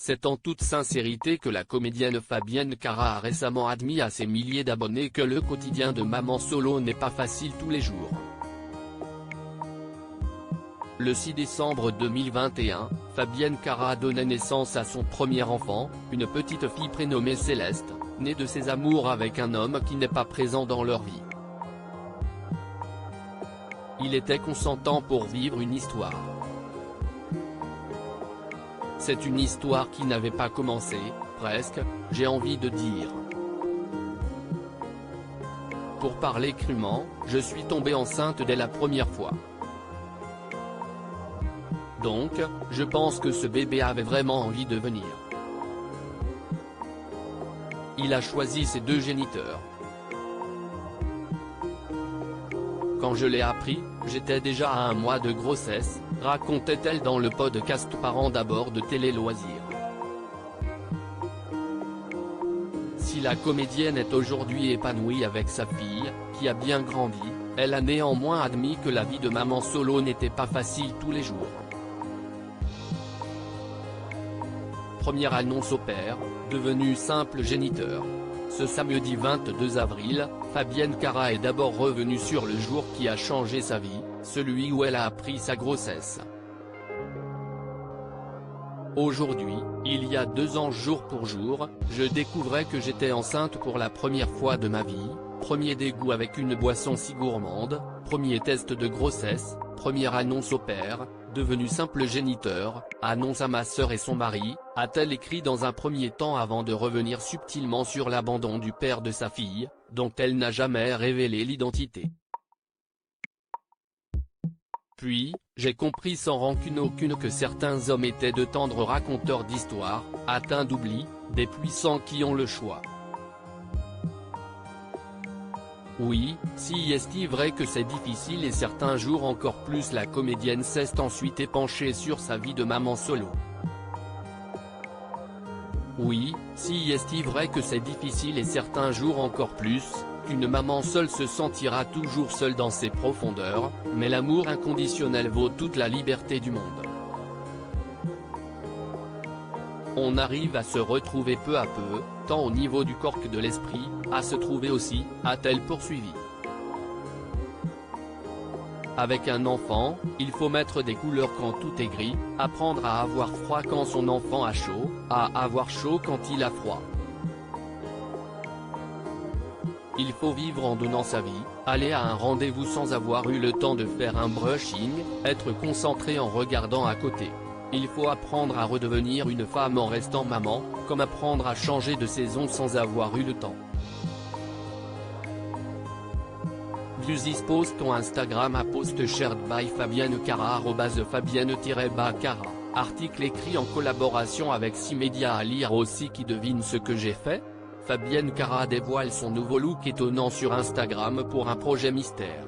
C'est en toute sincérité que la comédienne Fabienne Cara a récemment admis à ses milliers d'abonnés que le quotidien de maman solo n'est pas facile tous les jours. Le 6 décembre 2021, Fabienne Cara donnait naissance à son premier enfant, une petite fille prénommée Céleste, née de ses amours avec un homme qui n'est pas présent dans leur vie. Il était consentant pour vivre une histoire. C'est une histoire qui n'avait pas commencé, presque, j'ai envie de dire. Pour parler crûment, je suis tombée enceinte dès la première fois. Donc, je pense que ce bébé avait vraiment envie de venir. Il a choisi ses deux géniteurs. Quand je l'ai appris, j'étais déjà à 1 mois de grossesse, racontait-elle dans le podcast Parents d'abord de Télé Loisirs. Si la comédienne est aujourd'hui épanouie avec sa fille, qui a bien grandi, elle a néanmoins admis que la vie de maman solo n'était pas facile tous les jours. Première annonce au père, devenu simple géniteur. Ce samedi 22 avril, Fabienne Cara est d'abord revenue sur le jour qui a changé sa vie, celui où elle a appris sa grossesse. Aujourd'hui, il y a 2 ans jour pour jour, je découvrais que j'étais enceinte pour la première fois de ma vie, premier dégoût avec une boisson si gourmande, premier test de grossesse, première annonce au père, devenu simple géniteur, annonce à ma sœur et son mari, a-t-elle écrit dans un premier temps avant de revenir subtilement sur l'abandon du père de sa fille, dont elle n'a jamais révélé l'identité. Puis, j'ai compris sans rancune aucune que certains hommes étaient de tendres raconteurs d'histoires, atteints d'oubli, des puissants qui ont le choix. Oui, si est-il vrai que c'est difficile et certains jours encore plus la comédienne s'est ensuite épanchée sur sa vie de maman solo. Oui, si est-il vrai que c'est difficile et certains jours encore plus, qu'une maman seule se sentira toujours seule dans ses profondeurs, mais l'amour inconditionnel vaut toute la liberté du monde. On arrive à se retrouver peu à peu, tant au niveau du corps que de l'esprit, à se trouver aussi, a-t-elle poursuivi. Avec un enfant, il faut mettre des couleurs quand tout est gris, apprendre à avoir froid quand son enfant a chaud, à avoir chaud quand il a froid. Il faut vivre en donnant sa vie, aller à un rendez-vous sans avoir eu le temps de faire un brushing, être concentré en regardant à côté. Il faut apprendre à redevenir une femme en restant maman, comme apprendre à changer de saison sans avoir eu le temps. Views post ton Instagram à post shared by Fabienne Cara @Fabienne-Cara, article écrit en collaboration avec 6 médias à lire aussi qui devine ce que j'ai fait. Fabienne Cara dévoile son nouveau look étonnant sur Instagram pour un projet mystère.